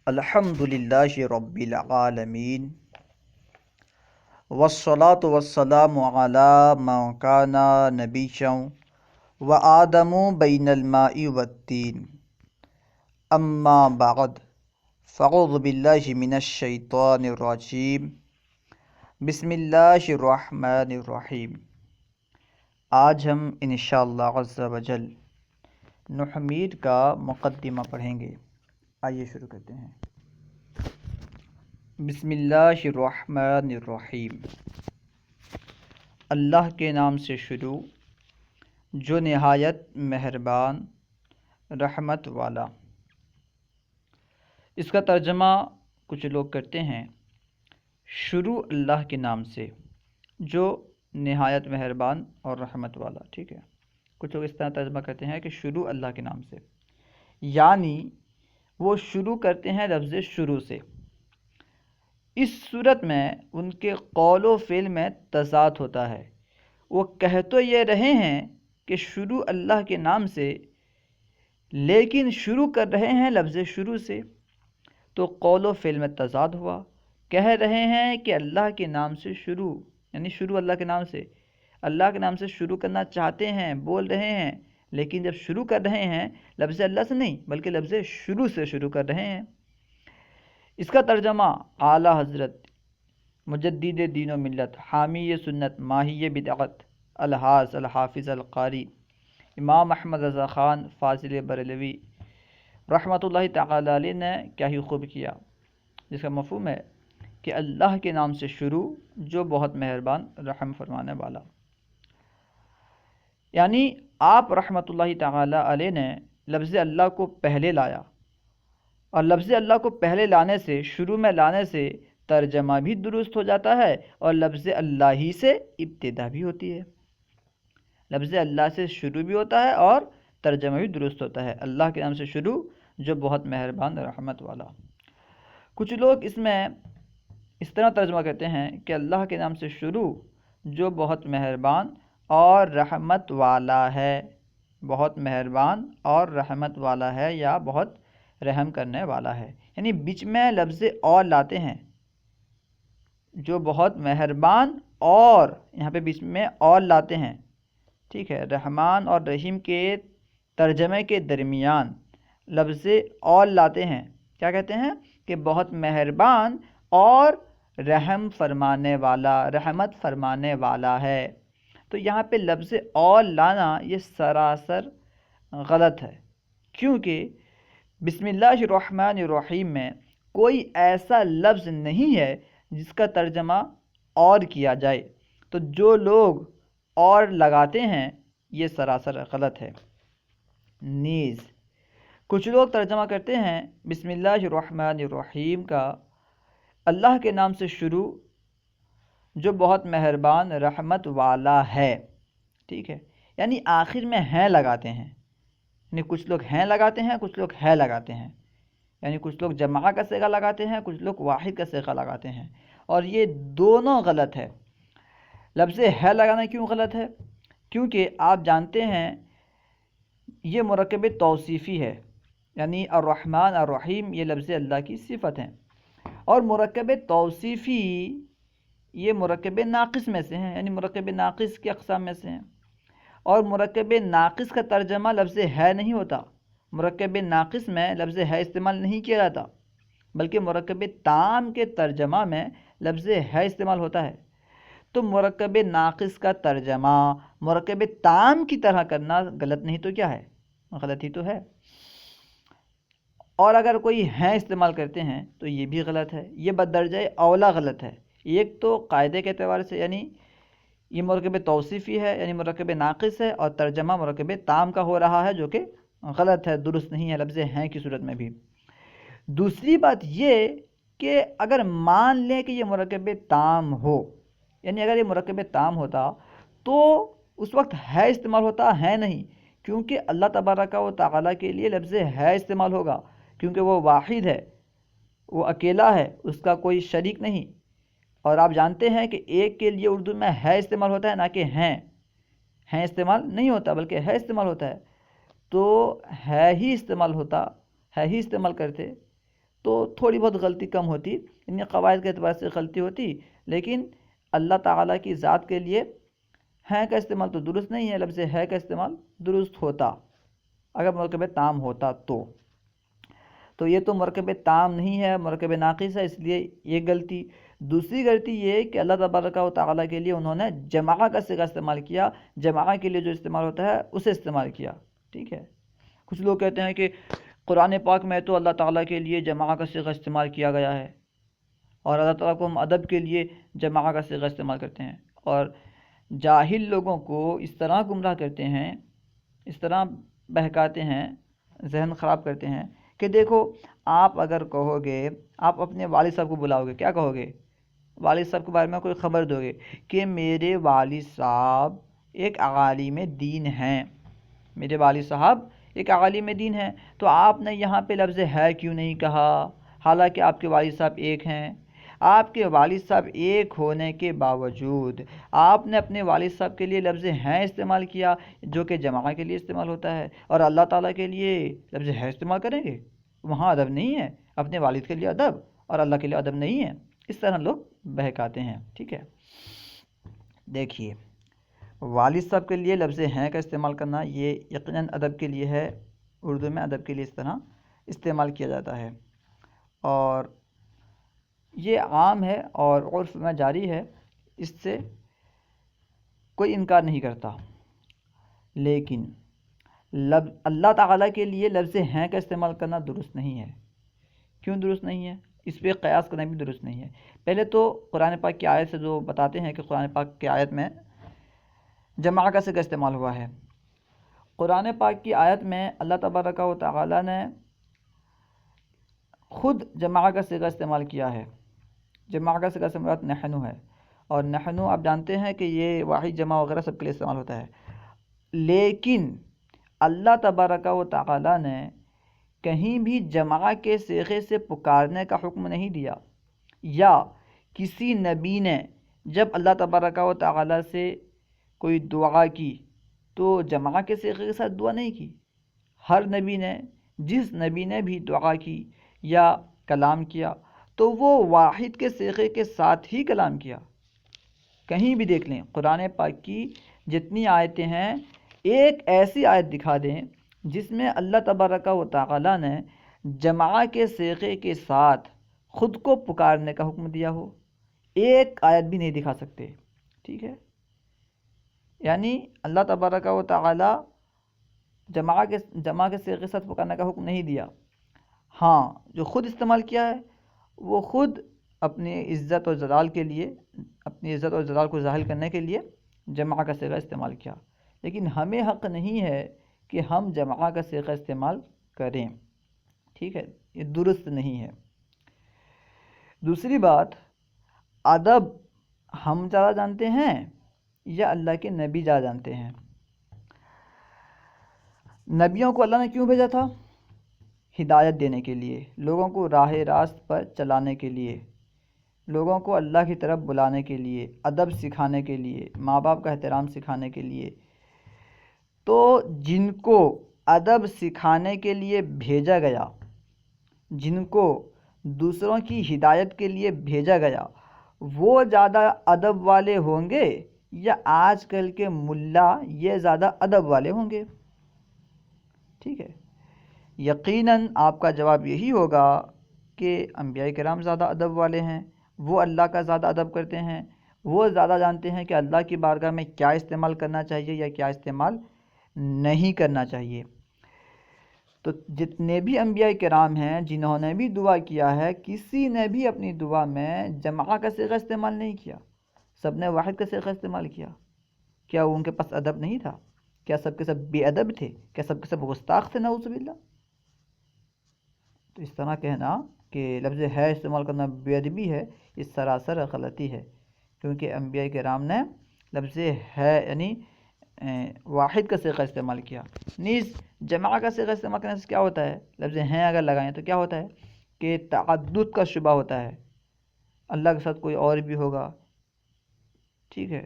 الحمدللہ رب العالمین والصلاة والسلام علی من کان نبیًا وآدم بین الماء والطین اما بعد فاعوذ باللہ من الشیطان الرجیم بسم اللہ الرحمن الرحیم۔ آج ہم انشاءاللہ عز وجل نوح میر کا مقدمہ پڑھیں گے۔ آئیے شروع کرتے ہیں۔ بسم اللہ الرحمن الرحیم۔ اللہ کے نام سے شروع جو نہایت مہربان رحمت والا۔ اس کا ترجمہ کچھ لوگ کرتے ہیں شروع اللہ کے نام سے جو نہایت مہربان اور رحمت والا، ٹھیک ہے۔ کچھ لوگ اس طرح ترجمہ کرتے ہیں کہ شروع اللہ کے نام سے، یعنی وہ شروع کرتے ہیں لفظ شروع سے۔ اس صورت میں ان کے قول و فعل میں تضاد ہوتا ہے۔ وہ کہہ تو یہ رہے ہیں کہ شروع اللہ کے نام سے، لیکن شروع کر رہے ہیں لفظ شروع سے، تو قول و فعل میں تضاد ہوا۔ کہہ رہے ہیں کہ اللہ کے نام سے شروع، یعنی شروع اللہ کے نام سے، اللہ کے نام سے شروع کرنا چاہتے ہیں، بول رہے ہیں، لیکن جب شروع کر رہے ہیں لفظ اللہ سے نہیں بلکہ لفظ شروع سے شروع کر رہے ہیں۔ اس کا ترجمہ اعلیٰ حضرت مجدد دین و ملت، حامی سنت، ماہی بدعت، الحاظ الحافظ القاری امام احمد رضا خان فاضل بریلوی رحمۃ اللہ تعالی علیہ نے کیا ہی خوب کیا، جس کا مفہوم ہے کہ اللہ کے نام سے شروع جو بہت مہربان رحم فرمانے والا۔ یعنی آپ رحمۃ اللہ تعالی علیہ نے لفظ اللہ کو پہلے لایا، اور لفظ اللہ کو پہلے لانے سے، شروع میں لانے سے ترجمہ بھی درست ہو جاتا ہے اور لفظ اللہ ہی سے ابتدا بھی ہوتی ہے۔ لفظ اللہ سے شروع بھی ہوتا ہے اور ترجمہ بھی درست ہوتا ہے، اللہ کے نام سے شروع جو بہت مہربان رحمت والا۔ کچھ لوگ اس میں اس طرح ترجمہ کرتے ہیں کہ اللہ کے نام سے شروع جو بہت مہربان اور رحمت والا ہے، بہت مہربان اور رحمت والا ہے، یا بہت رحم کرنے والا ہے، یعنی بیچ میں لفظ اور لاتے ہیں، جو بہت مہربان، اور یہاں پہ بیچ میں اور لاتے ہیں، ٹھیک ہے۔ رحمان اور رحیم کے ترجمے کے درمیان لفظ اور لاتے ہیں، کیا کہتے ہیں کہ بہت مہربان اور رحم فرمانے والا، رحمت فرمانے والا ہے۔ تو یہاں پہ لفظ اور لانا یہ سراسر غلط ہے، کیونکہ بسم اللہ الرحمن الرحیم میں کوئی ایسا لفظ نہیں ہے جس کا ترجمہ اور کیا جائے، تو جو لوگ اور لگاتے ہیں یہ سراسر غلط ہے۔ نیز کچھ لوگ ترجمہ کرتے ہیں بسم اللہ الرحمن الرحیم کا اللہ کے نام سے شروع جو بہت مہربان رحمت والا ہے، ٹھیک ہے، یعنی آخر میں ہیں لگاتے ہیں، یعنی کچھ لوگ ہیں لگاتے ہیں، کچھ لوگ ہے لگاتے ہیں، یعنی کچھ لوگ جمع کا صیغہ لگاتے ہیں، کچھ لوگ واحد کا صیغہ لگاتے ہیں، اور یہ دونوں غلط ہے۔ لفظ ہے لگانا کیوں غلط ہے؟ کیونکہ آپ جانتے ہیں یہ مرکب توصیفی ہے، یعنی الرحمن الرحیم یہ لفظ اللہ کی صفت ہیں، اور مرکب توصیفی یہ مرکب ناقص میں سے ہیں، یعنی مرکب ناقص کی اقسام میں سے ہیں، اور مرکب ناقص کا ترجمہ لفظ ہے نہیں ہوتا۔ مرکب ناقص میں لفظ ہے استعمال نہیں کیا جاتا، بلکہ مرکب تام کے ترجمہ میں لفظ ہے استعمال ہوتا ہے۔ تو مرکب ناقص کا ترجمہ مرکب تام کی طرح کرنا غلط نہیں تو کیا ہے؟ غلط ہی تو ہے۔ اور اگر کوئی ہیں استعمال کرتے ہیں تو یہ بھی غلط ہے، یہ بدرجہ اولا غلط ہے۔ ایک تو قاعدے کے اعتبار سے، یعنی یہ مرکب توصیفی ہے، یعنی مرکب ناقص ہے، اور ترجمہ مرکب تام کا ہو رہا ہے جو کہ غلط ہے، درست نہیں ہے لفظ ہیں کی صورت میں بھی۔ دوسری بات یہ کہ اگر مان لیں کہ یہ مرکب تام ہو، یعنی اگر یہ مرکب تام ہوتا تو اس وقت ہے استعمال ہوتا، ہے نہیں، کیونکہ اللہ تبارک و تعالیٰ کے لیے لفظ ہے استعمال ہوگا، کیونکہ وہ واحد ہے، وہ اکیلا ہے، اس کا کوئی شریک نہیں۔ اور آپ جانتے ہیں کہ ایک کے لیے اردو میں ہے استعمال ہوتا ہے، نہ کہ ہیں استعمال نہیں ہوتا بلکہ ہے استعمال ہوتا ہے۔ تو ہے ہی استعمال ہوتا، ہے ہی استعمال کرتے تو تھوڑی بہت غلطی کم ہوتی، یعنی قواعد کے اعتبار سے غلطی ہوتی، لیکن اللہ تعالیٰ کی ذات کے لیے ہیں کا استعمال تو درست نہیں ہے، لفظ ہے کا استعمال درست ہوتا اگر مرکب تام ہوتا تو یہ تو مرکب تام نہیں ہے، مرکب ناقص ہے، اس لیے یہ غلطی۔ دوسری غلطی یہ کہ اللہ تبارک و تعالیٰ کے لیے انہوں نے جمع کا صیغہ استعمال کیا، جمع کے لیے جو استعمال ہوتا ہے اسے استعمال کیا، ٹھیک ہے۔ کچھ لوگ کہتے ہیں کہ قرآن پاک میں تو اللہ تعالیٰ کے لیے جمع کا صیغہ استعمال کیا گیا ہے، اور اللہ تعالیٰ کو ہم ادب کے لیے جمع کا صیغہ استعمال کرتے ہیں، اور جاہل لوگوں کو اس طرح گمراہ کرتے ہیں، اس طرح بہکاتے ہیں، ذہن خراب کرتے ہیں کہ دیکھو، آپ اگر کہو گے، آپ اپنے والد صاحب کو بلاؤ گے، کیا کہو گے؟ والد صاحب کے بارے میں کوئی خبر دو گے کہ میرے والد صاحب ایک عالم دین ہیں، میرے والد صاحب ایک عالم دین ہیں، تو آپ نے یہاں پہ لفظ ہے کیوں نہیں کہا، حالانکہ آپ کے والد صاحب ایک ہیں؟ آپ کے والد صاحب ایک ہونے کے باوجود آپ نے اپنے والد صاحب کے لیے لفظ ہیں استعمال کیا، جو کہ جمع کے لیے استعمال ہوتا ہے، اور اللہ تعالیٰ کے لیے لفظ ہے استعمال کریں گے؟ وہاں ادب نہیں ہے، اپنے والد کے لیے ادب اور اللہ کے لیے ادب نہیں ہے۔ اس طرح لوگ بہکاتے ہیں، ٹھیک ہے۔ دیکھیے، والد صاحب کے لیے لفظ ہیں کا استعمال کرنا یہ یقیناً ادب کے لیے ہے، اردو میں ادب کے لیے اس طرح استعمال کیا جاتا ہے، اور یہ عام ہے اور عرف میں جاری ہے، اس سے کوئی انکار نہیں کرتا۔ لیکن اللہ تعالیٰ کے لیے لفظ ہیں کا استعمال کرنا درست نہیں ہے۔ کیوں درست نہیں ہے؟ اس پہ قیاس کرنا بھی درست نہیں ہے۔ پہلے تو قرآن پاک کی آیت سے جو بتاتے ہیں کہ قرآن پاک کی آیت میں جمع کا صیغہ استعمال ہوا ہے۔ قرآن پاک کی آیت میں اللہ تبارک و تعالیٰ نے خود جمع کا صیغہ استعمال کیا ہے۔ جمع کا صیغہ سے مراد نحنو ہے، اور نحنو آپ جانتے ہیں کہ یہ واحد جمع وغیرہ سب کے لیے استعمال ہوتا ہے، لیکن اللہ تبارک و تعالیٰ نے کہیں بھی جمع کے صیغے سے پکارنے کا حکم نہیں دیا، یا کسی نبی نے جب اللہ تبارک و تعالیٰ سے کوئی دعا کی تو جمع کے صیغے کے ساتھ دعا نہیں کی۔ ہر نبی نے، جس نبی نے بھی دعا کی یا کلام کیا تو وہ واحد کے صیغے کے ساتھ ہی کلام کیا۔ کہیں بھی دیکھ لیں قرآن پاک کی جتنی آیتیں ہیں، ایک ایسی آیت دکھا دیں جس میں اللہ تبارک و تعالیٰ نے جمع کے صیغے کے ساتھ خود کو پکارنے کا حکم دیا ہو، ایک آیت بھی نہیں دکھا سکتے، ٹھیک ہے۔ یعنی اللہ تبارک و تعالیٰ جمع کے صیغے کے ساتھ پکارنے کا حکم نہیں دیا، ہاں جو خود استعمال کیا ہے وہ خود اپنی عزت اور جلال کے لیے، اپنی عزت اور جلال کو ظاہر کرنے کے لیے جمع کا صیغہ استعمال کیا، لیکن ہمیں حق نہیں ہے کہ ہم جمع کا صیغہ استعمال کریں، ٹھیک ہے، یہ درست نہیں ہے۔ دوسری بات، ادب ہم زیادہ جانتے ہیں یا اللہ کے نبی زیادہ جانتے ہیں؟ نبیوں کو اللہ نے کیوں بھیجا تھا؟ ہدایت دینے کے لیے، لوگوں کو راہ راست پر چلانے کے لیے، لوگوں کو اللہ کی طرف بلانے کے لیے، ادب سکھانے کے لیے، ماں باپ کا احترام سکھانے کے لیے۔ تو جن کو ادب سکھانے کے لیے بھیجا گیا، جن کو دوسروں کی ہدایت کے لیے بھیجا گیا، وہ زیادہ ادب والے ہوں گے یا آج کل کے ملا یہ زیادہ ادب والے ہوں گے؟ ٹھیک ہے، یقیناً آپ کا جواب یہی ہوگا کہ انبیاء کرام زیادہ ادب والے ہیں، وہ اللہ کا زیادہ ادب کرتے ہیں، وہ زیادہ جانتے ہیں کہ اللہ کی بارگاہ میں کیا استعمال کرنا چاہیے یا کیا استعمال نہیں کرنا چاہیے۔ تو جتنے بھی انبیاء کرام ہیں جنہوں نے بھی دعا کیا ہے، کسی نے بھی اپنی دعا میں جمع کا صیغہ استعمال نہیں کیا، سب نے واحد کا صیغہ استعمال کیا۔ کیا ان کے پاس ادب نہیں تھا؟ کیا سب کے سب بے ادب تھے؟ کیا سب کے سب گستاخ تھے؟ نعوذ باللہ۔ تو اس طرح کہنا کہ لفظ ہے استعمال کرنا بے ادبی ہے، یہ سراسر غلطی ہے، کیونکہ انبیاء کرام نے لفظ ہے یعنی واحد کا صیغہ استعمال کیا۔ نیز جمع کا صیغہ استعمال کرنے سے کیا ہوتا ہے؟ لفظ ہیں اگر لگائیں تو کیا ہوتا ہے کہ تعدد کا شبہ ہوتا ہے، اللہ کے ساتھ کوئی اور بھی ہوگا، ٹھیک ہے۔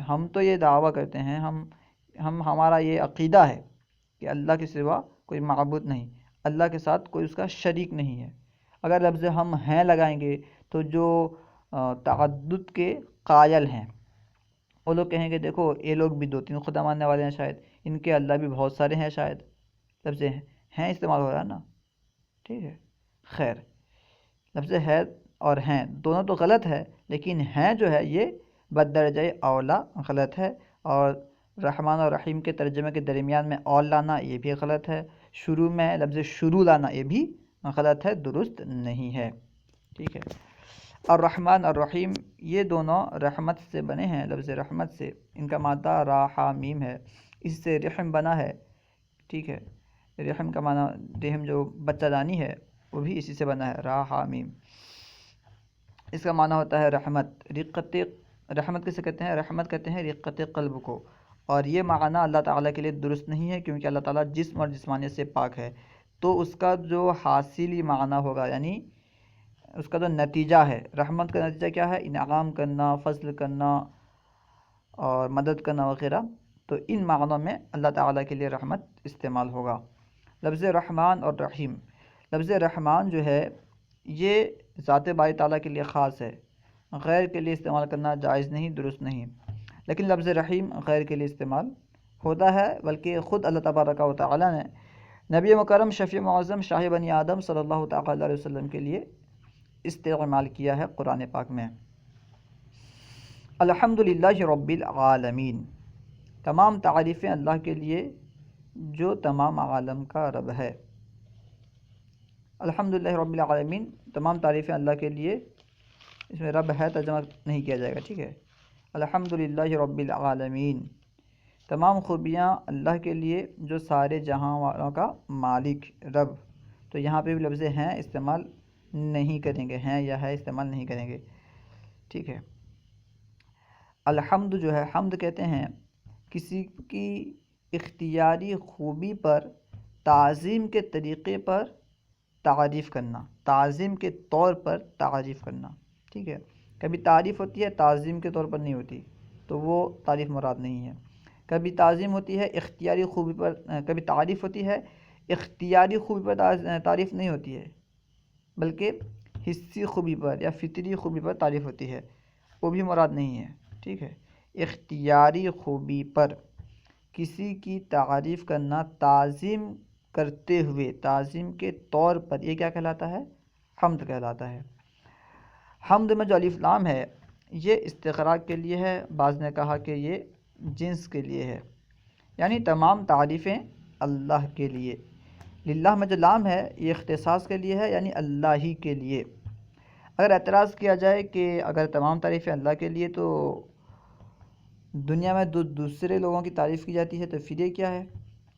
ہم تو یہ دعویٰ کرتے ہیں، ہمارا یہ عقیدہ ہے کہ اللہ کے سوا کوئی معبود نہیں، اللہ کے ساتھ کوئی اس کا شریک نہیں ہے، اگر لفظ ہم ہیں لگائیں گے تو جو تعدد کے قائل ہیں وہ لوگ کہیں گے دیکھو یہ لوگ بھی 2-3 خدا ماننے والے ہیں، شاید ان کے اللہ بھی بہت سارے ہیں، شاید لفظ ہیں استعمال ہو رہا ہے نا، ٹھیک ہے۔ خیر، لفظ ہے اور ہیں دونوں تو غلط ہے، لیکن ہیں جو ہے یہ بدرجہ اولا غلط ہے، اور رحمان اور رحیم کے ترجمے کے درمیان میں اول لانا یہ بھی غلط ہے، شروع میں لفظ شروع لانا یہ بھی غلط ہے، درست نہیں ہے، ٹھیک ہے۔ الرحمن اور رحیم یہ دونوں رحمت سے بنے ہیں، لفظ رحمت سے، ان کا مادہ را حا میم ہے، اس سے رحم بنا ہے، ٹھیک ہے۔ رحم کا معنی رحم جو بچہ دانی ہے وہ بھی اسی سے بنا ہے، را حا میم، اس کا معنی ہوتا ہے رحمت۔ رقت رحمت کسے کہتے ہیں؟ رحمت کہتے ہیں رقت قلب کو، اور یہ معنی اللہ تعالیٰ کے لیے درست نہیں ہے، کیونکہ اللہ تعالیٰ جسم اور جسمانیت سے پاک ہے، تو اس کا جو حاصلی معنی ہوگا، یعنی اس کا جو نتیجہ ہے، رحمت کا نتیجہ کیا ہے؟ انعام کرنا، فضل کرنا اور مدد کرنا وغیرہ، تو ان معنوں میں اللہ تعالیٰ کے لیے رحمت استعمال ہوگا۔ لفظ رحمان اور رحیم، لفظ رحمان جو ہے یہ ذات باری تعالیٰ کے لیے خاص ہے، غیر کے لیے استعمال کرنا جائز نہیں، درست نہیں، لیکن لفظ رحیم غیر کے لیے استعمال ہوتا ہے، بلکہ خود اللہ تبارک و تعالیٰ نے نبی مکرم شفیع معظم شاہ بنی آدم صلی اللہ تعالیٰ علیہ وسلم کے لیے استعمال کیا ہے قرآن پاک میں۔ الحمدللہ رب العالمین، تمام تعریفیں اللہ کے لیے جو تمام عالم کا رب ہے۔ الحمدللہ رب العالمین، تمام تعریفیں اللہ کے لیے، اس میں رب ہے ترجمہ نہیں کیا جائے گا، ٹھیک ہے۔ الحمدللہ رب العالمین، تمام خوبیاں اللہ کے لیے جو سارے جہاں والوں کا مالک، رب، تو یہاں پہ بھی لفظ ہیں استعمال نہیں کریں گے، ہیں یا ہے استعمال نہیں کریں گے، ٹھیک ہے۔ الحمد جو ہے، حمد کہتے ہیں کسی کی اختیاری خوبی پر تعظیم کے طریقے پر تعریف کرنا، تعظیم کے طور پر تعریف کرنا، ٹھیک ہے۔ کبھی تعریف ہوتی ہے تعظیم کے طور پر نہیں ہوتی، تو وہ تعریف مراد نہیں ہے۔ کبھی تعظیم ہوتی ہے اختیاری خوبی پر، کبھی تعریف ہوتی ہے اختیاری خوبی پر تعریف نہیں ہوتی ہے، بلکہ حصی خوبی پر یا فطری خوبی پر تعریف ہوتی ہے، وہ بھی مراد نہیں ہے، ٹھیک ہے۔ اختیاری خوبی پر کسی کی تعریف کرنا تعظیم کرتے ہوئے، تعظیم کے طور پر، یہ کیا کہلاتا ہے؟ حمد کہلاتا ہے۔ حمد میں جو الف لام ہے یہ استغراق کے لیے ہے، بعض نے کہا کہ یہ جنس کے لیے ہے، یعنی تمام تعریفیں اللہ کے لیے۔ للہ میں جو لام ہے یہ اختصاص کے لیے ہے، یعنی اللہ ہی کے لیے۔ اگر اعتراض کیا جائے کہ اگر تمام تعریفیں اللہ کے لیے تو دنیا میں دوسرے لوگوں کی تعریف کی جاتی ہے، تو پھر یہ کیا ہے؟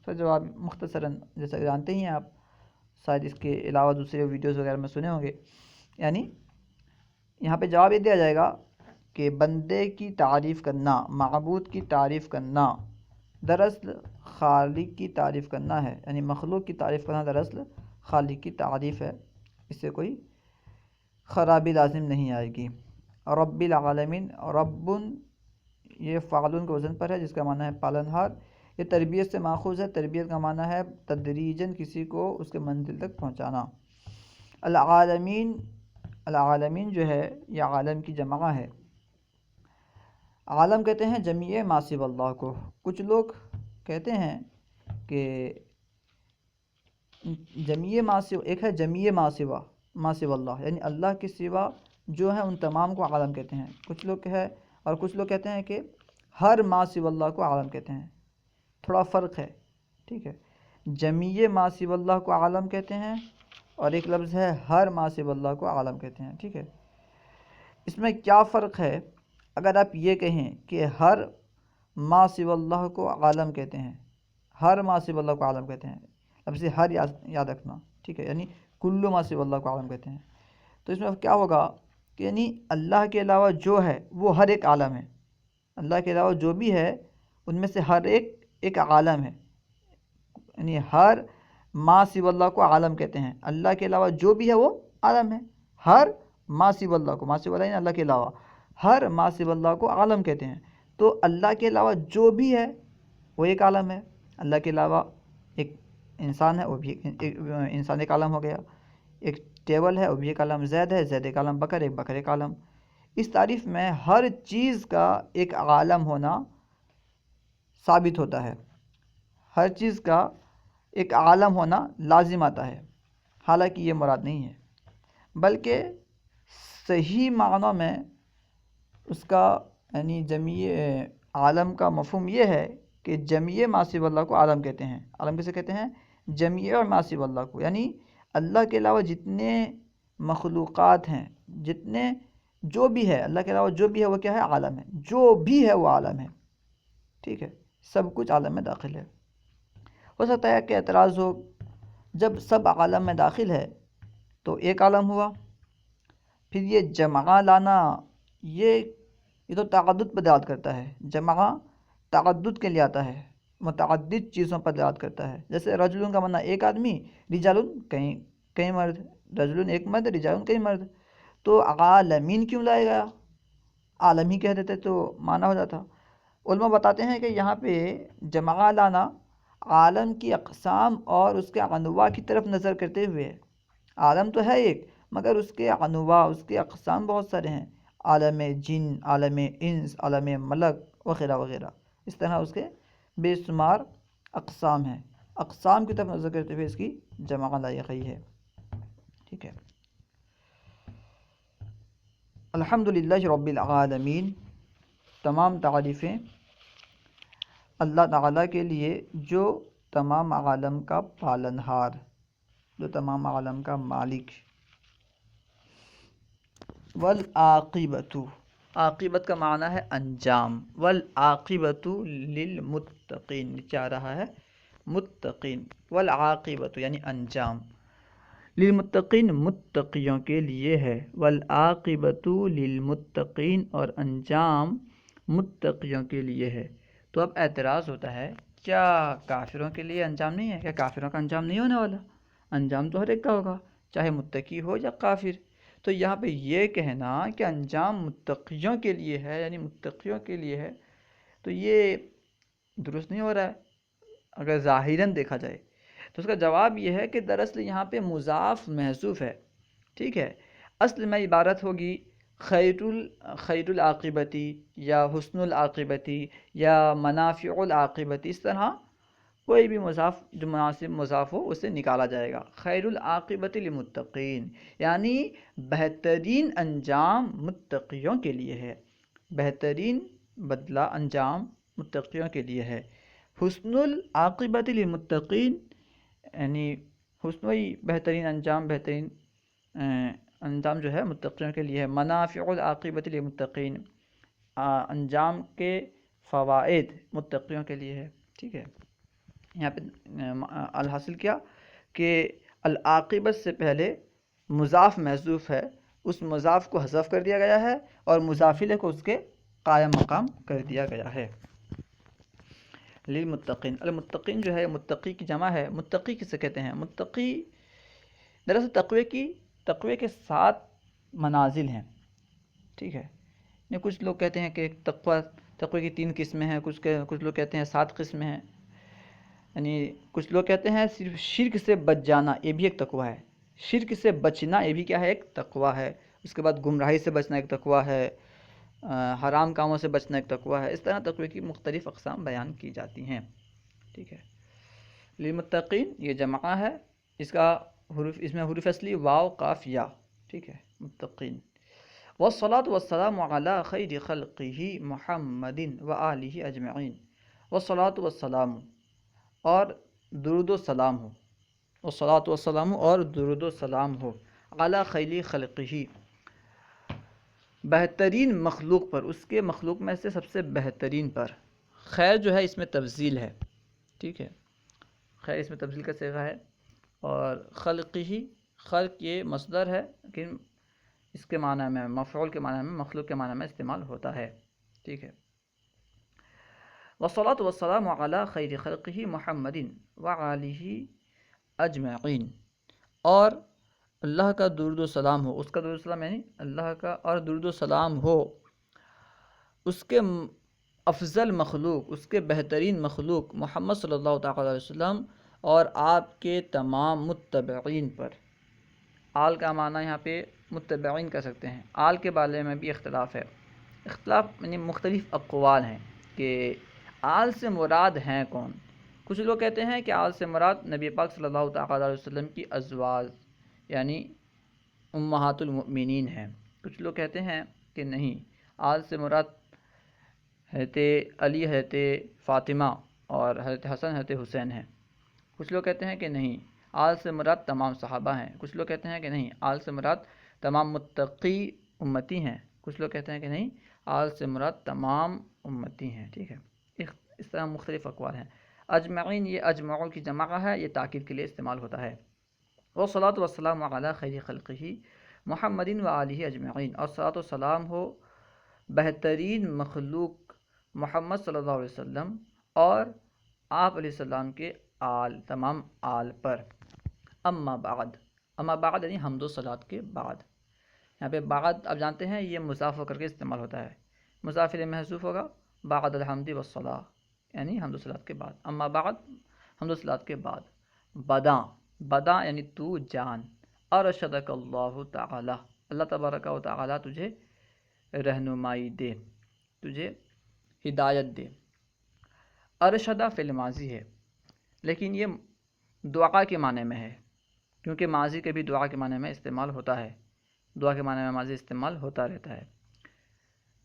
تو جواب مختصراً جیسا کہ جانتے ہی ہیں آپ، شاید اس کے علاوہ دوسرے ویڈیوز وغیرہ میں سنے ہوں گے، یعنی یہاں پہ جواب یہ دیا جائے گا کہ بندے کی تعریف کرنا، معبود کی تعریف کرنا، دراصل خالق کی تعریف کرنا ہے، یعنی مخلوق کی تعریف کرنا دراصل خالق کی تعریف ہے، اس سے کوئی خرابی لازم نہیں آئے گی۔ رب العالمین، رب یہ فعلن کے وزن پر ہے، جس کا معنی ہے پالنہار، یہ تربیت سے ماخوذ ہے، تربیت کا معنی ہے تدریجاً کسی کو اس کے منزل تک پہنچانا۔ العالمین، العالمین جو ہے یہ عالم کی جمع ہے۔ عالم کہتے ہیں جمیع ما سوی اللہ کو۔ کچھ لوگ کہتے ہیں کہ جمیع ما سوی، ایک ہے جمیع ما سوی اللہ، یعنی اللہ کے سوا جو ہے ان تمام کو عالم کہتے ہیں، کچھ لوگ ہے، اور کچھ لوگ کہتے ہیں کہ ہر ما سوی اللہ کو عالم کہتے ہیں، تھوڑا فرق ہے، ٹھیک ہے۔ جمیع ما سوی اللہ کو عالم کہتے ہیں، اور ایک لفظ ہے ہر ما سوی اللہ کو عالم کہتے ہیں، ٹھیک ہے۔ اس میں کیا فرق ہے؟ اگر آپ یہ کہیں کہ ہر ما سوی اللہ کو عالم کہتے ہیں، ہر ما سوی اللہ کو عالم کہتے ہیں، لفظ ہر یاد رکھنا، ٹھیک ہے، یعنی کل ما سوی اللہ کو عالم کہتے ہیں، تو اس میں کیا ہوگا کہ یعنی اللہ کے علاوہ جو ہے وہ ہر ایک عالم ہے، اللہ کے علاوہ جو بھی ہے ان میں سے ہر ایک عالم ہے، یعنی ہر ما سوی اللہ کو عالم کہتے ہیں، اللہ کے علاوہ جو بھی ہے وہ عالم ہے، ہر ما سوی اللہ کو، ما سوی اللہ یعنی اللہ کے علاوہ، ہر ما سوی اللہ کو عالم کہتے ہیں، تو اللہ کے علاوہ جو بھی ہے وہ ایک عالم ہے۔ اللہ کے علاوہ ایک انسان ہے، وہ بھی ایک انسان، ایک عالم ہو گیا، ایک ٹیبل ہے، وہ بھی ایک علم، زید ہے، زید ایک علم، بکر ایک، بکر ایک علم۔ اس تعریف میں ہر چیز کا ایک عالم ہونا ثابت ہوتا ہے، ہر چیز کا ایک عالم ہونا لازم آتا ہے، حالانکہ یہ مراد نہیں ہے، بلکہ صحیح معنوں میں اس کا یعنی جمیع عالم کا مفہوم یہ ہے کہ جمیع ما سوی اللہ کو عالم کہتے ہیں۔ عالم کسے کہتے ہیں؟ جمیع ما سوی اللہ کو، یعنی اللہ کے علاوہ جتنے مخلوقات ہیں، جتنے جو بھی ہے، اللہ کے علاوہ جو بھی ہے وہ کیا ہے؟ عالم ہے، جو بھی ہے وہ عالم ہے، ٹھیک ہے، سب کچھ عالم میں داخل ہے۔ ہو سکتا ہے کہ اعتراض ہو، جب سب عالم میں داخل ہے تو ایک عالم ہوا، پھر یہ جمع لانا یہ تو تعدد پر دلالت کرتا ہے، جمع تعدد کے لیے آتا ہے، متعدد چیزوں پر دلالت کرتا ہے، جیسے رجلن کا معنی ایک آدمی، رجالن کئی مرد، رجلن ایک مرد، رجالن کئی مرد، تو عالمین کیوں لائے گیا؟ عالم ہی کہہ دیتے تو معنی ہو جاتا۔ علماء بتاتے ہیں کہ یہاں پہ جمع لانا عالم کی اقسام اور اس کے انواع کی طرف نظر کرتے ہوئے، عالم تو ہے ایک مگر اس کے انواع، اس کے اقسام بہت سارے ہیں، عالم جن، عالم انس، عالم ملک وغیرہ وغیرہ، اس طرح اس کے بے شمار اقسام ہیں، اقسام کی طرف نظر کرتے ہوئے اس کی جمع لائی گئی ہے، ٹھیک ہے۔ الحمدللہ رب العالمین، تمام تعریفیں اللہ تعالیٰ کے لیے جو تمام عالم کا پالنہار، جو تمام عالم کا مالک۔ والعاقبۃ، عاقبت کا معنی ہے انجام، والعاقبۃ للمتقین، نیچے آ رہا ہے متقین، والعاقبۃ یعنی انجام، للمتقین متقیوں کے لیے ہے، والعاقبۃ للمتقین اور انجام متقیوں کے لیے ہے۔ تو اب اعتراض ہوتا ہے، کیا کافروں کے لیے انجام نہیں ہے؟ کیا کافروں کا انجام نہیں ہونے والا؟ انجام تو ہر ایک کا ہوگا، چاہے متقی ہو یا کافر۔ تو یہاں پہ یہ کہنا کہ انجام متقیوں کے لیے ہے، یعنی متقیوں کے لیے ہے، تو یہ درست نہیں ہو رہا ہے اگر ظاہراً دیکھا جائے۔ تو اس کا جواب یہ ہے کہ دراصل یہاں پہ مضاف محذوف ہے، ٹھیک ہے، اصل میں عبارت ہوگی خیر العاقبتی یا حسن العاقبتی یا منافع العاقبتی، اس طرح کوئی بھی مضاف جو مناسب مضاف ہو اسے نکالا جائے گا۔ خیر العاقبت للمتقین یعنی بہترین انجام متقیوں کے لیے ہے، بہترین بدلہ انجام متقیوں کے لیے ہے۔ حسن العاقبت للمتقین یعنی حسن وہی بہترین انجام، بہترین انجام جو ہے متقیوں کے لیے ہے۔ منافع العاقبت للمتقین، انجام کے فوائد متقیوں کے لیے ہے، ٹھیک ہے۔ یہاں پہ الحاصل کیا کہ العاقبت سے پہلے مضاف محذوف ہے، اس مضاف کو حذف کر دیا گیا ہے اور مضافلے کو اس کے قائم مقام کر دیا گیا ہے۔ للمتقین، المتقین جو ہے متقی کی جمع ہے۔ متقی کسے کہتے ہیں؟ متقی دراصل تقوی کے 7 منازل ہیں، ٹھیک ہے۔ کچھ لوگ کہتے ہیں کہ تقوی کی 3 قسمیں ہیں، کچھ لوگ کہتے ہیں 7 قسمیں ہیں، یعنی کچھ لوگ کہتے ہیں صرف شرک سے بچ جانا یہ بھی ایک تقوی ہے، شرک سے بچنا یہ بھی کیا ہے؟ ایک تقوی ہے۔ اس کے بعد گمراہی سے بچنا ایک تقوی ہے، حرام کاموں سے بچنا ایک تقوی ہے۔ اس طرح تقوی کی مختلف اقسام بیان کی جاتی ہیں، ٹھیک ہے۔ للمتقین یہ جمع ہے، اس میں حروف اصلی واو قاف یا، ٹھیک ہے، متقین۔ والصلاة والسلام علی خیر خلقہ محمد وآلہ اجمعین، والصلاة والسلام اور درود و سلام ہو، والصلاة والسلام اور درود و سلام ہو، علی خیر خلقہ بہترین مخلوق پر، اس کے مخلوق میں سے سب سے بہترین پر۔ خیر جو ہے اس میں تفضیل ہے، ٹھیک ہے، خیر اس میں تفضیل کا صیغہ ہے، اور خلقہ، خلق یہ مصدر ہے لیکن اس کے معنی میں مفعول کے معنی میں، مخلوق کے معنی میں استعمال ہوتا ہے، ٹھیک ہے۔ والصلاة والسلام علی خیر خلقہ محمد وآلہ اجمعین، اور اللہ کا درود و سلام ہو، اس کا درود و سلام یعنی اللہ کا، اور درود و سلام ہو اس کے افضل مخلوق، اس کے بہترین مخلوق محمد صلی اللہ تعالیٰ علیہ وسلم اور آپ کے تمام متبعین پر، آل کا معنی یہاں پہ متبعین کر سکتے ہیں، آل کے بارے میں بھی اختلاف ہے، اختلاف یعنی مختلف اقوال ہیں کہ آل سے مراد ہیں کون۔ کچھ لوگ کہتے ہیں کہ آل سے مراد نبی پاک صلی اللہ تعالیٰ علیہ وسلم کی ازواج یعنی امہات المؤمنین ہیں۔ کچھ لوگ کہتے ہیں کہ نہیں، آل سے مراد حضرت علی، حضرت فاطمہ اور حضرت حسن، حضرت حسین ہیں۔ کچھ لوگ کہتے ہیں کہ نہیں، آل سے مراد تمام صحابہ ہیں۔ کچھ لوگ کہتے ہیں کہ نہیں، آل سے مراد تمام متقی امتی ہیں۔ کچھ لوگ کہتے ہیں کہ نہیں، آل سے مراد تمام امتی ہیں۔ ٹھیک ہے، اس طرح مختلف اقوال ہیں۔ اجمعین یہ اجمعوں کی جمع ہے، یہ تاکید کے لیے استعمال ہوتا ہے۔ والصلاۃ والسلام علی خیر خلقہ محمد و آلہ اجمعین، اور صلاۃ و سلام ہو بہترین مخلوق محمد صلی اللہ علیہ وسلم اور آپ علیہ السلام کے آل، تمام آل پر۔ اما بعد، اما بعد یعنی حمد و صلات کے بعد۔ یہاں پہ بعد آپ جانتے ہیں یہ مضاف ہو کر کے استعمال ہوتا ہے، مضاف الیہ محذوف ہوگا، بعد الحمد والصلاۃ یعنی حمد و صلات کے بعد۔ اما بعد حمد و صلات کے بعد۔ بدا، بدا یعنی تو جان، ارشدک اللہ تعالی، اللہ تبارک و تعالی تجھے رہنمائی دے، تجھے ہدایت دے۔ ارشدہ فعل ماضی ہے، لیکن یہ دعا کے معنی میں ہے، کیونکہ ماضی کے بھی دعا کے معنی میں استعمال ہوتا ہے، دعا کے معنی میں ماضی استعمال ہوتا رہتا ہے۔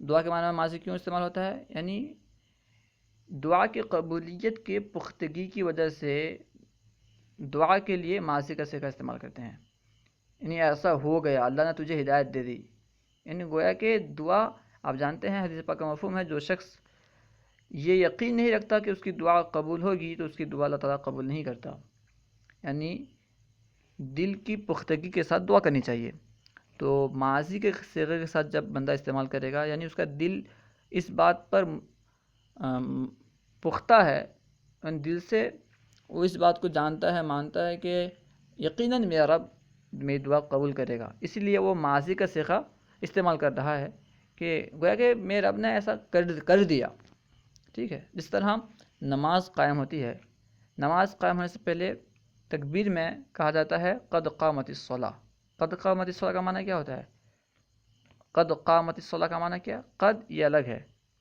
دعا کے معنی میں ماضی کیوں استعمال ہوتا ہے؟ یعنی دعا کی قبولیت کے پختگی کی وجہ سے دعا کے لیے ماضی کا صیغہ استعمال کرتے ہیں، یعنی ایسا ہو گیا، اللہ نے تجھے ہدایت دے دی، یعنی گویا کہ دعا، آپ جانتے ہیں حدیث پاک کا مفہوم ہے، جو شخص یہ یقین نہیں رکھتا کہ اس کی دعا قبول ہوگی تو اس کی دعا اللہ تعالیٰ قبول نہیں کرتا۔ یعنی دل کی پختگی کے ساتھ دعا کرنی چاہیے۔ تو ماضی کے صیغے کے ساتھ جب بندہ استعمال کرے گا، یعنی اس کا دل اس بات پر پختہ ہے، یعنی دل سے وہ اس بات کو جانتا ہے، مانتا ہے کہ یقیناً میرا رب میری دعا قبول کرے گا، اسی لیے وہ ماضی کا صیغہ استعمال کر رہا ہے کہ گویا کہ میرے رب نے ایسا کر دیا۔ ٹھیک ہے، جس طرح نماز قائم ہوتی ہے، نماز قائم ہونے سے پہلے تکبیر میں کہا جاتا ہے قد قامت الصلاۃ۔ قد قامت الصلاۃ کا معنی کیا ہوتا ہے؟ قد قامت الصلاۃ کا معنی کیا؟ قد یہ الگ ہے،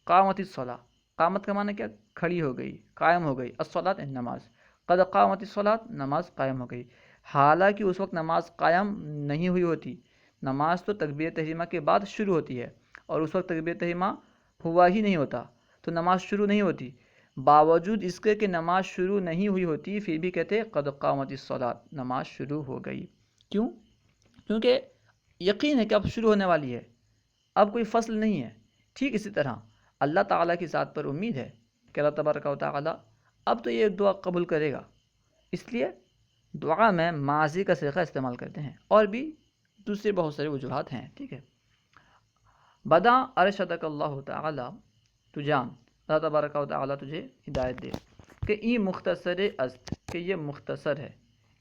قامت الصلاۃ، قامت کا معنی کیا؟ کھڑی ہو گئی، قائم ہو گئی، الصلاۃ نماز، قد قامت الصلاۃ نماز قائم ہو گئی۔ حالانکہ اس وقت نماز قائم نہیں ہوئی ہوتی، نماز تو تکبیر تحریمہ کے بعد شروع ہوتی ہے، اور اس وقت تکبیر تحریمہ ہوا ہی نہیں ہوتا، تو نماز شروع نہیں ہوتی۔ باوجود اس کے کہ نماز شروع نہیں ہوئی ہوتی، پھر بھی کہتے قد قامت الصلاۃ، نماز شروع ہو گئی۔ کیوں؟ کیونکہ یقین ہے کہ اب شروع ہونے والی ہے، اب کوئی فصل نہیں ہے۔ ٹھیک اسی طرح اللہ تعالیٰ کی ذات پر امید ہے کہ اللہ تبارک و تعالیٰ اب تو یہ دعا قبول کرے گا، اس لیے دعا میں ماضی کا صیغہ استعمال کرتے ہیں، اور بھی دوسرے بہت سارے وجوہات ہیں۔ ٹھیک ہے، بدا ارشدک اللہ تعالی، تو جان اللہ تبارک و تعالی تجھے ہدایت دے، کہ ای مختصر است، کہ یہ مختصر ہے،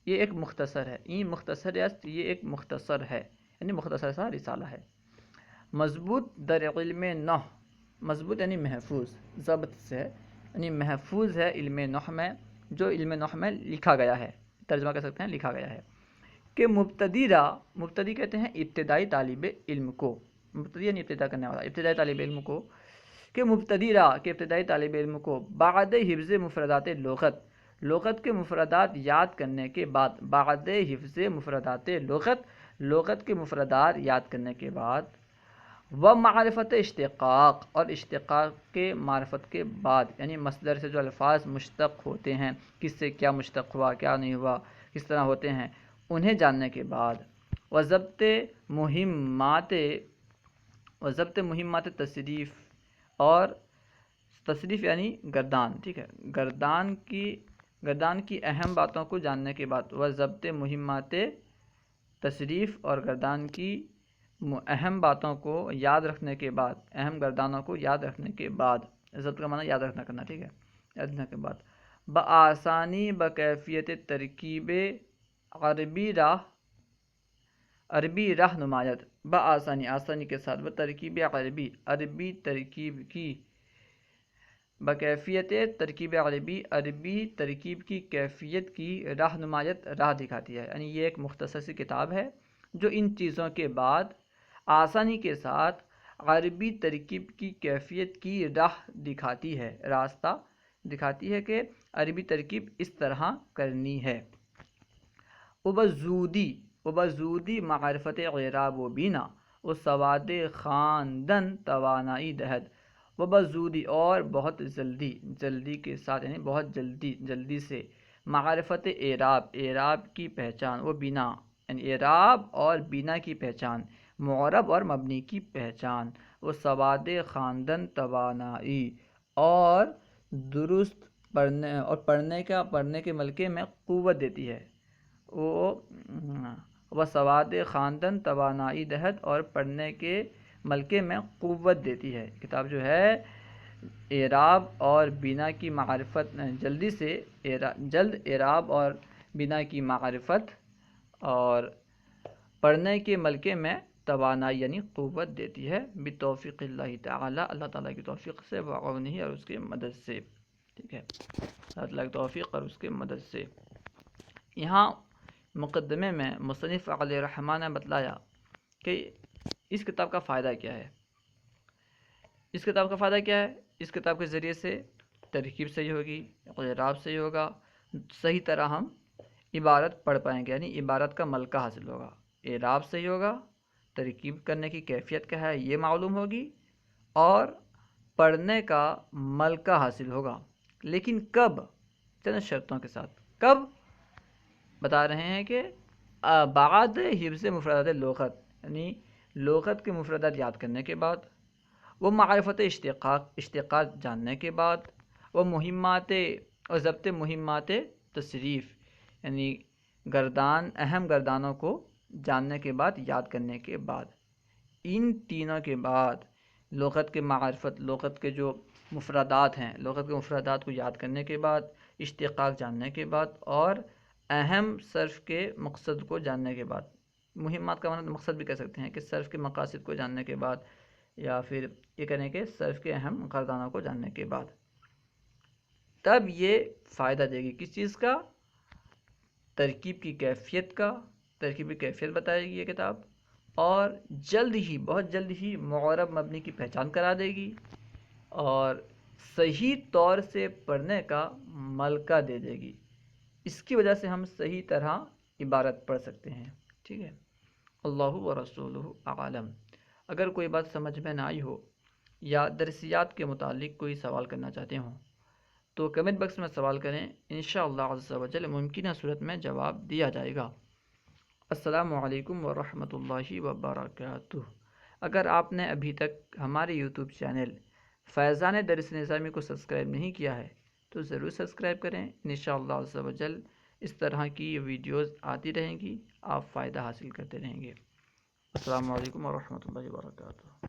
یہ ایک مختصر ہے، ای مختصر است یہ ایک مختصر ہے، یعنی مختصر سا رسالہ ہے۔ مضبوط در علم نحو، مضبوط یعنی محفوظ، ضبط سے یعنی محفوظ ہے علم نحو میں، جو علم نحو میں لکھا گیا ہے، ترجمہ کر سکتے ہیں لکھا گیا ہے۔ کہ مبتدی را، مبتدی کہتے ہیں ابتدائی طالب علم کو، مبتدی یعنی ابتدا کرنے والا، ابتدائی طالب علم کو، کہ مبتدی را، کہ ابتدائی طالب علم کو، بعد حفظ مفردات لغت، لغت کے مفردات یاد کرنے کے بعد، بعد حفظ مفردات لغت، لغت کے مفردات یاد کرنے کے بعد، و معرفت اشتقاق، اور اشتقاق کے معرفت کے بعد، یعنی مصدر سے جو الفاظ مشتق ہوتے ہیں، کس سے کیا مشتق ہوا، کیا نہیں ہوا، کس طرح ہوتے ہیں، انہیں جاننے کے بعد، و ضبط مہمات تصریف، اور تصریف یعنی گردان، ٹھیک ہے، گردان کی اہم باتوں کو جاننے کے بعد، و ضبط مہمات تصریف، اور گردان کی اہم باتوں کو یاد رکھنے کے بعد، اہم گردانوں کو یاد رکھنے کے بعد، ضبط کا معنی یاد رکھنا کرنا، ٹھیک ہے، یاد رکھنے کے بعد، بآسانی بکیفیت ترکیب عربی راہ نمایت، بآسانی آسانی کے ساتھ، بترکیب عربی ترکیب کی، بکیفیت ترکیب عربی ترکیب کی کیفیت کی راہ نمایت، راہ دکھاتی ہے، یعنی یہ ایک مختصر سی کتاب ہے جو ان چیزوں کے بعد آسانی کے ساتھ عربی ترکیب کی کیفیت کی راہ دکھاتی ہے، راستہ دکھاتی ہے کہ عربی ترکیب اس طرح کرنی ہے۔ وبزودی معرفت اعراب و بینا و سواد خواندن توانائی دہد، وبزودی اور بہت جلدی کے ساتھ، یعنی بہت جلدی سے، معرفت اعراب کی پہچان، و بینا یعنی اعراب اور بینا کی پہچان، معرب اور مبنی کی پہچان، وہ سواد خواندن توانائی اور درست پڑھنے کے ملکے میں قوت دیتی ہے، وہ سواد خواندن توانائی دہد اور پڑھنے کے ملکے میں قوت دیتی ہے۔ کتاب جو ہے اعراب اور بینا کی معرفت، جلد اعراب اور بینا کی معرفت اور پڑھنے کے ملکے میں توانائی یعنی قوت دیتی ہے، بتوفیق اللہ تعالی، اللہ تعالیٰ کی توفیق سے، وعونہ اور اس کے مدد سے، ٹھیک ہے، اللہ تعالیٰ کی توفیق اور اس کے مدد سے۔ یہاں مقدمے میں مصنف علیہ الرحمٰن نے بتلایا کہ اس کتاب کا فائدہ کیا ہے۔ اس کتاب کا فائدہ کیا ہے؟ اس کتاب کے ذریعے سے ترکیب صحیح ہوگی، اعراب صحیح ہوگا، صحیح طرح ہم عبارت پڑھ پائیں گے، یعنی عبارت کا ملکہ حاصل ہوگا، اعراب صحیح ہوگا، ترکیب کرنے کی کیفیت کیا ہے یہ معلوم ہوگی، اور پڑھنے کا ملکہ حاصل ہوگا۔ لیکن کب؟ چند شرطوں کے ساتھ۔ کب؟ بتا رہے ہیں کہ بعد حفظ مفردات لغت، یعنی لغت کے مفردات یاد کرنے کے بعد، وہ معرفت اشتقاق جاننے کے بعد، وہ مہمات اور ضبط مہمات تصریف، یعنی اہم گردانوں کو جاننے کے بعد، یاد کرنے کے بعد، ان تینوں کے بعد لغت کے معرفت، لغت کے جو مفردات ہیں، لغت کے مفردات کو یاد کرنے کے بعد، اشتقاق جاننے کے بعد، اور اہم صرف کے مقصد کو جاننے کے بعد، مہمات کا مطلب مقصد بھی کہہ سکتے ہیں کہ صرف کے مقاصد کو جاننے کے بعد، یا پھر یہ کہنے کہ صرف کے اہم گردانوں کو جاننے کے بعد، تب یہ فائدہ دے گی کس چیز کا؟ ترکیب کی کیفیت کا، ترکیب کی کیفیت بتائے گی یہ کتاب، اور بہت جلد ہی معرب مبنی کی پہچان کرا دے گی، اور صحیح طور سے پڑھنے کا ملکہ دے دے گی۔ اس کی وجہ سے ہم صحیح طرح عبارت پڑھ سکتے ہیں، ٹھیک ہے۔ اللہ و رسولہ اعلم۔ اگر کوئی بات سمجھ میں نہ آئی ہو یا درسیات کے متعلق کوئی سوال کرنا چاہتے ہوں تو کمنٹ باکس میں سوال کریں، انشاءاللہ عز و جل ممکنہ صورت میں جواب دیا جائے گا۔ السلام علیکم ورحمۃ اللہ وبرکاتہ۔ اگر آپ نے ابھی تک ہمارے یوٹیوب چینل فیضان درس نظامی کو سبسکرائب نہیں کیا ہے تو ضرور سبسکرائب کریں، انشاءاللہ عز و جل اس طرح کی ویڈیوز آتی رہیں گی، آپ فائدہ حاصل کرتے رہیں گے۔ السلام علیکم ورحمۃ اللہ وبرکاتہ۔